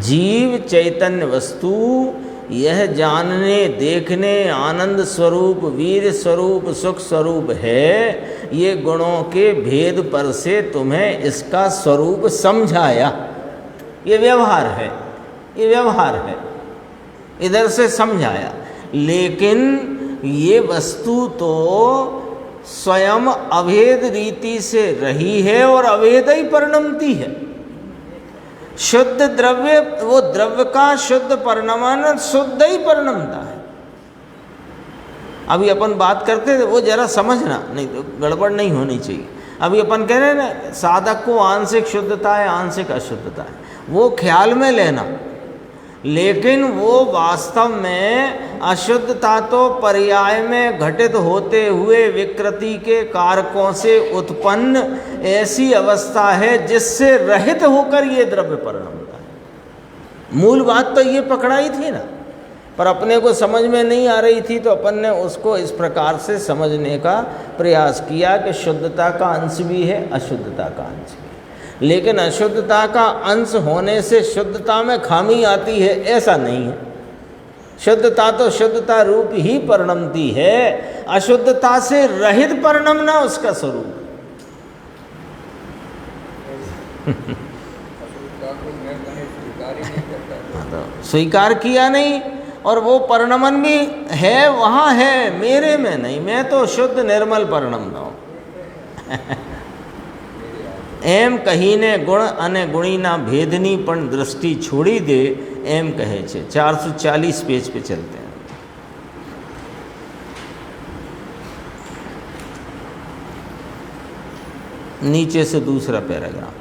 जीव चैतन्य वस्तु यह जानने देखने आनंद स्वरूप वीर स्वरूप सुख स्वरूप है। ये गुणों के भेद पर से तुम्हें इसका स्वरूप समझाया। ये व्यवहार है, ये व्यवहार है, इधर से समझाया। लेकिन ये वस्तु तो स्वयं अभेद रीति से रही है और अभेद ही परिणमती है। शुद्ध द्रव्य, वो द्रव्य का शुद्ध परिणमन शुद्ध ही परिणमता है। अभी अपन बात करते थे, वो जरा समझना, नहीं तो गड़बड़ नहीं होनी चाहिए। अभी अपन कह रहे हैं ना, साधक को आंशिक शुद्धता है आंशिक अशुद्धता है, वो ख्याल में लेना। लेकिन वो वास्तव में अशुद्धता तो पर्याय में घटित होते हुए विकृति के कारकों से उत्पन्न ऐसी अवस्था है जिससे रहित होकर ये द्रव्य परिणमता है। मूल बात तो ये पकड़ाई थी ना, पर अपने को समझ में नहीं आ रही थी, तो अपन ने उसको इस प्रकार से समझने का प्रयास किया कि शुद्धता का अंश भी है, अशुद्धता का अंश भी है। लेकिन अशुद्धता का अंश होने से शुद्धता में खामी आती है, ऐसा नहीं है। शुद्धता तो शुद्धता रूप ही परिणमती है, अशुद्धता से रहित परिणमना उसका स्वरूप। असुरता को मैं कहीं स्वीकार ही नहीं करता। तो स्वीकार किया नहीं, और वो परिणमन भी है, वहाँ है, मेरे में नहीं, मैं तो शुद्ध निर्मल परिणम हूँ। એમ કહીને ગુણ અને ગુણીના ભેદની પણ દૃષ્ટિ છોડી દે એમ કહે છે। 440 पेज पे चलते हैं। नीचे से दूसरा पैराग्राफ।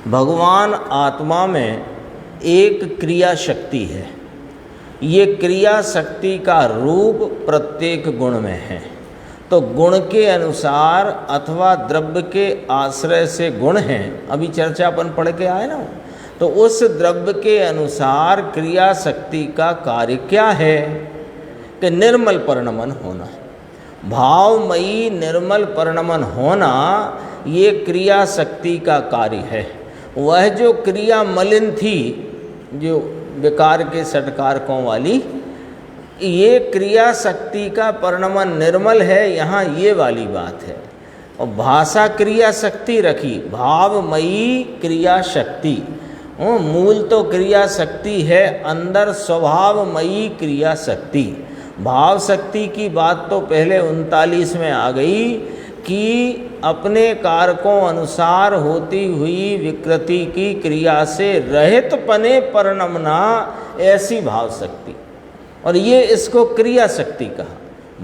भगवान आत्मा में एक क्रिया शक्ति है। ये क्रिया शक्ति का रूप प्रत्येक गुण में है। तो गुण के अनुसार अथवा द्रव्य के आश्रय से गुण हैं, अभी चर्चा अपन पढ़ के आए ना, तो उस द्रव्य के अनुसार क्रिया शक्ति का कार्य क्या है कि निर्मल परिणमन होना, भावमयी निर्मल परिणमन होना, ये क्रिया शक्ति का कार्य है। वह जो क्रिया मलिन थी, जो विकार के षटकारकों वाली, ये क्रिया शक्ति का परिणमन निर्मल है, यहाँ ये वाली बात है। और भाषा क्रिया शक्ति रखी, भावमयी क्रिया शक्ति, मूल तो क्रिया शक्ति है, अंदर स्वभावमयी क्रिया शक्ति। भाव शक्ति की बात तो पहले 39 में आ गई कि अपने कारकों अनुसार होती हुई विकृति की क्रिया से रहित पने परिणमना, ऐसी भाव शक्ति, और ये इसको क्रिया शक्ति कहा।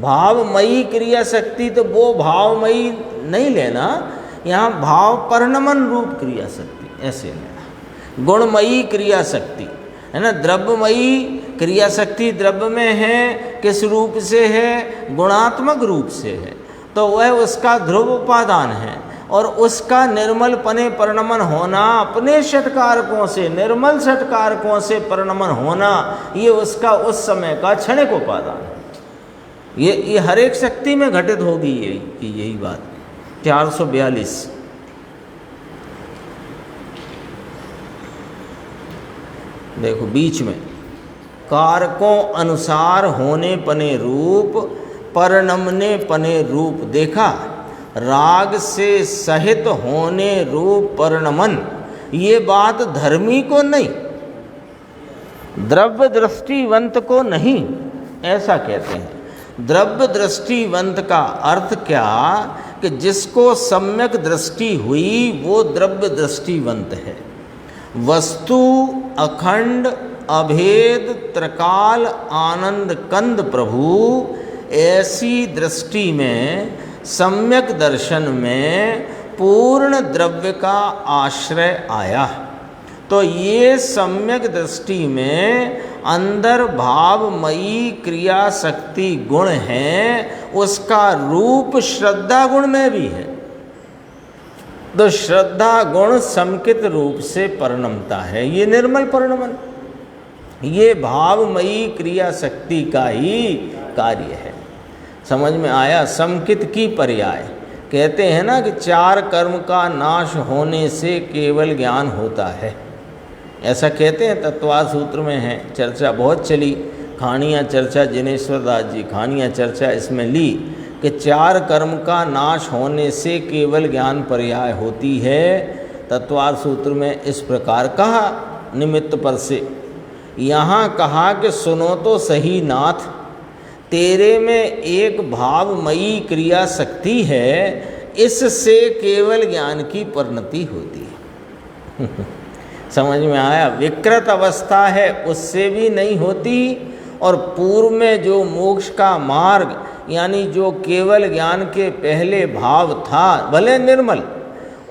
भावमयी क्रिया शक्ति तो वो भावमयी नहीं लेना, यहाँ भाव परिणमन रूप क्रिया शक्ति ऐसे लेना। गुणमयी क्रिया शक्ति है ना, द्रव्यमयी क्रिया शक्ति द्रव्य में है, किस रूप से है, गुणात्मक रूप से है, तो वह उसका ध्रुव उपादान है, और उसका निर्मल पने परिणमन होना, अपने षटकारकों से, निर्मल षटकारकों से परिणमन होना, ये उसका उस समय का क्षणिक उपादान है। ये हर एक शक्ति में घटित होगी यही बात। 442 देखो बीच में, कारकों अनुसार होने पने रूप, परिणमने पने रूप देखा, राग से सहित होने रूप परिणमन, ये बात धर्मी को नहीं, द्रव्य दृष्टिवंत को नहीं, ऐसा कहते हैं। द्रव्य दृष्टिवंत का अर्थ क्या कि जिसको सम्यक दृष्टि हुई वो द्रव्य दृष्टिवंत है। वस्तु अखंड अभेद त्रिकाल आनंद कंद प्रभु, ऐसी दृष्टि में, सम्यक दर्शन में पूर्ण द्रव्य का आश्रय आया। तो ये सम्यक दृष्टि में अंदर भावमयी क्रिया शक्ति गुण है, उसका रूप श्रद्धा गुण में भी है। तो श्रद्धा गुण समुचित रूप से परिणमता है, ये निर्मल परिणमन, ये भावमयी क्रिया शक्ति का ही कार्य है। समझ में आया? समुचित की पर्याय कहते हैं ना कि 4 कर्म का नाश होने से केवल ज्ञान होता है, ऐसा कहते हैं, तत्वार्थ सूत्र में है, चर्चा बहुत चली, खानिया चर्चा जिनेश्वर दास जी खानिया चर्चा इसमें ली कि 4 कर्म का नाश होने से केवल ज्ञान पर्याय होती है। तत्वार्थ सूत्र में इस प्रकार कहा निमित्त पर से, यहाँ कहा कि सुनो तो सही नाथ, तेरे में एक भावमयी क्रिया शक्ति है, इससे केवल ज्ञान की परिणति होती है। समझ में आया? विकृत अवस्था है उससे भी नहीं होती, और पूर्व में जो मोक्ष का मार्ग यानी जो केवल ज्ञान के पहले भाव था भले निर्मल,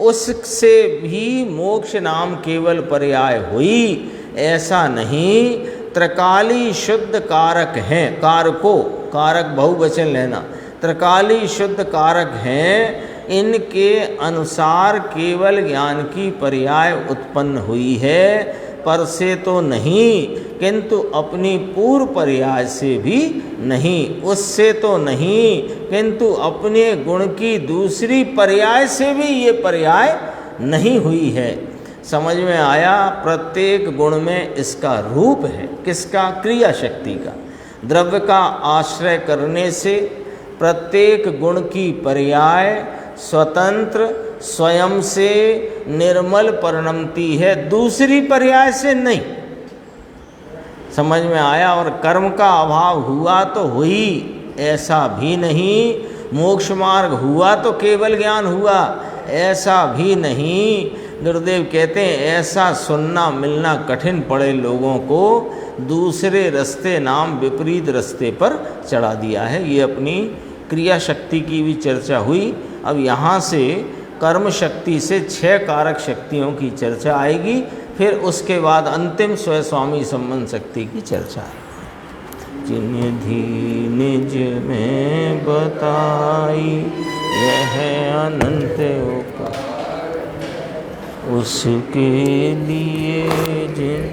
उससे भी मोक्ष नाम केवल पर्याय हुई, ऐसा नहीं। त्रिकाली शुद्ध कारक हैं, कारको कारक बहुवचन लेना, त्रिकाली शुद्ध कारक हैं, इनके अनुसार केवल ज्ञान की पर्याय उत्पन्न हुई है, पर से तो नहीं, किंतु अपनी पूर्व पर्याय से भी नहीं, उससे तो नहीं, किंतु अपने गुण की दूसरी पर्याय से भी ये पर्याय नहीं हुई है। समझ में आया? प्रत्येक गुण में इसका रूप है, किसका? क्रिया शक्ति का। द्रव्य का आश्रय करने से प्रत्येक गुण की पर्याय स्वतंत्र स्वयं से निर्मल परिणमती है, दूसरी पर्याय से नहीं। समझ में आया? और कर्म का अभाव हुआ तो हुई, ऐसा भी नहीं। मोक्ष मार्ग हुआ तो केवल ज्ञान हुआ, ऐसा भी नहीं। गुरुदेव कहते हैं ऐसा सुनना मिलना कठिन पड़े लोगों को, दूसरे रास्ते नाम विपरीत रास्ते पर चढ़ा दिया है। ये अपनी क्रिया शक्ति की भी चर्चा हुई। अब यहाँ से कर्म शक्ति से 6 कारक शक्तियों की चर्चा आएगी, फिर उसके बाद अंतिम स्वस्वामी संबंध शक्ति की चर्चा है। जिनिधि निज में बताई यह अनंत उपकार, उसके लिए जिन